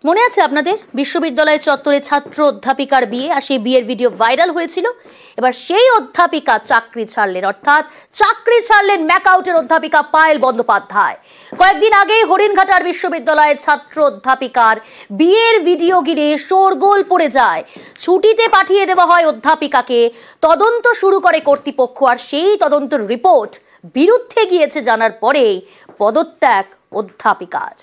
মনে আছে আপনাদের বিশ্ববিদ্যালয়ের চত্বরে ছাত্র অধ্যাপিকার বিয়ে, আর সেই বিয়ের ভিডিও ভাইরাল হয়েছিল। এবার সেই অধ্যাপিকা চাকরি ছাড়লেন, অর্থাৎ চাকরি ছাড়লেন ম্যাকআউটের অধ্যাপিকা পায়েল বন্দ্যোপাধ্যায়। কয়েকদিন আগেই হরিণঘাটার বিশ্ববিদ্যালয়ের ছাত্র অধ্যাপিকার বিয়ের ভিডিও ঘিরে শোরগোল পড়ে যায়। ছুটিতে পাঠিয়ে দেওয়া হয় অধ্যাপিকাকে। তদন্ত শুরু করে কর্তৃপক্ষ, আর সেই তদন্তের রিপোর্ট বিরুদ্ধে গিয়েছে জানার পরেই পদত্যাগ অধ্যাপিকার।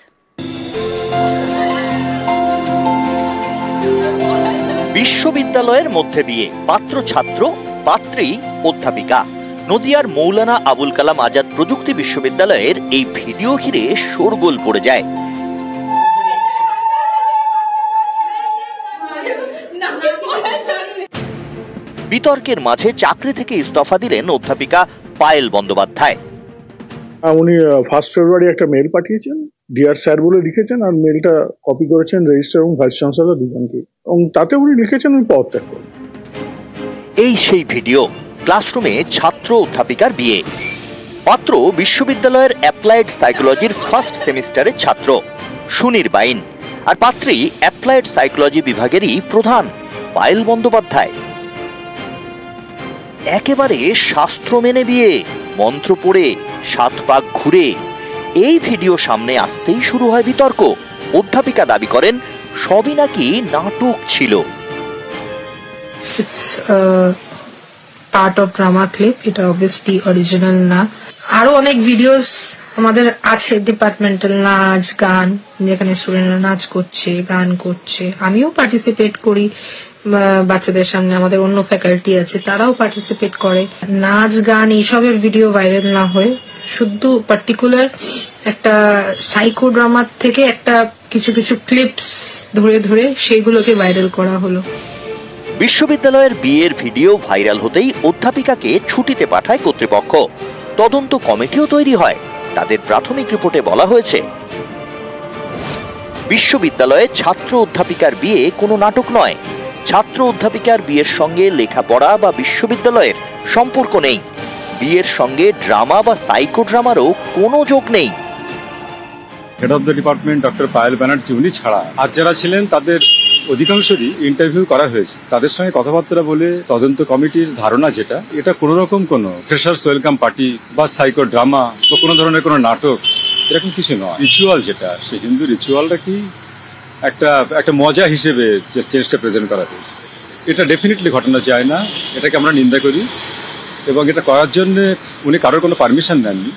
বিশ্ববিদ্যালয়ের মধ্যে বিয়ে, পাত্র ছাত্র, পাত্রী অধ্যাপিকা। নদিয়ার মৌলানা আবুল কালাম আজাদ প্রযুক্তি বিশ্ববিদ্যালয়ের এই ভিডিও ঘিরে শোরগোল পড়ে যায়। বিতর্কের মাঝে চাকরি থেকে ইস্তফা দিলেন অধ্যাপিকা পায়েল বন্দ্যোপাধ্যায়। উনি 1 ফেব্রুয়ারি একটা মেল পাঠিয়েছেন, ডিয়ার স্যার বলে লিখেছেন, আর মেলটা কপি করেছেন রেজিস্ট্রার এবং ভাইস চ্যান্সেলর দুজনকে, এবং তাতে উনি লিখেছেন উনি পদত্যাগ করেন। এই সেই ভিডিও, ক্লাসরুমে ছাত্র অধ্যাপিকার বিয়ে। পাত্র বিশ্ববিদ্যালয়ের অ্যাপ্লাইড সাইকোলজির ফার্স্ট সেমিস্টারের ছাত্র সুনির্বাইন, আর পাত্রী অ্যাপ্লাইড সাইকোলজি বিভাগেরই প্রধান পায়েল বন্দ্যোপাধ্যায়। একেবারে শাস্ত্র মেনে বিয়ে, মন্ত্র পড়ে 7 পাক ঘুরে। এই ভিডিও সামনে আসতেই শুরু হয় বিতর্ক। অধ্যাপিকা দাবি করেন সবই নাকি নাটক ছিল। পার্ট অফ ড্রামা ক্লিপ, এটা অবভিয়াসলি অরিজিনাল না। আরো অনেক ভিডিওস আমাদের আছে, ডিপার্টমেন্টাল নাচ গান, যেখানে স্টুডেন্টরা নাচ করছে, গান করছে। আমিও পার্টিসিপেট করি বাচ্চাদের সামনে, আমাদের অন্য ফ্যাকাল্টি আছে তারাও পার্টিসিপেট করে। নাচ গান এইসবের ভিডিও ভাইরাল না হয়ে শুধু পার্টিকুলার একটা সাইকো ড্রামা থেকে একটা কিছু কিছু ক্লিপস ধরে ধরে সেগুলোকে ভাইরাল করা হলো। বিশ্ববিদ্যালয়ের বিয়ের ভিডিও ভাইরাল হতেই অধ্যাপিকাকে ছুটিতে পাঠায় কর্তৃপক্ষ। তদন্ত কমিটিও তৈরি হয়। তাদের প্রাথমিক রিপোর্টে বলা হয়েছে, বিশ্ববিদ্যালয়ে ছাত্র অধ্যাপিকার বিয়ে কোনো নাটক নয়। ছাত্র অধ্যাপিকার বিয়ের সঙ্গে লেখাপড়া বা বিশ্ববিদ্যালয়ের সম্পর্ক নেই। বিয়ের সঙ্গে ড্রামা বা সাইকো ড্রামারও কোনো যোগ নেই। Head of the department doctor Payel Banerjee উনি ছাড়া আর যারা ছিলেন তাদের অধিকাংশরই ইন্টারভিউ করা হয়েছে। তাদের সঙ্গে কথাবার্তা বলে তদন্ত কমিটির ধারণা যেটা, এটা কোনো রকম কোনো ফ্রেশার্স ওয়েলকাম পার্টি বা সাইকো ড্রামা বা কোনো ধরনের কোনো নাটক এরকম কিছু নয়। রিচুয়াল যেটা, সেই হিন্দু রিচুয়ালটা কি একটা মজা হিসেবে চেঞ্জটা প্রেজেন্ট করা হয়েছে। এটা ডেফিনেটলি ঘটনা যায় না, এটাকে আমরা নিন্দা করি, এবং এটা করার জন্য উনি কারোর কোনো পারমিশন নেননি।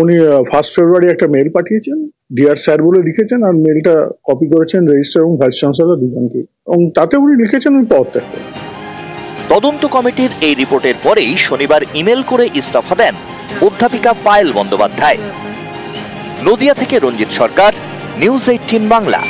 উনি 1 ফেব্রুয়ারি একটা মেল পাঠিয়েছেন, ডিয়ার স্যার বলে লিখেছেন, আর মেলটা কপি করেছেন রেজিস্ট্রার এবং ভাইস চ্যান্সেলর দুজনকে, এবং তাতে উনি লিখেছেন উনি পদত্যাগ করেন। তদন্ত কমিটির এই রিপোর্টের পরেই শনিবার ইমেল করে ইস্তফা দেন অধ্যাপিকা পায়েল বন্দ্যোপাধ্যায়। নদিয়া থেকে রঞ্জিত সরকার, নিউজ 18 বাংলা।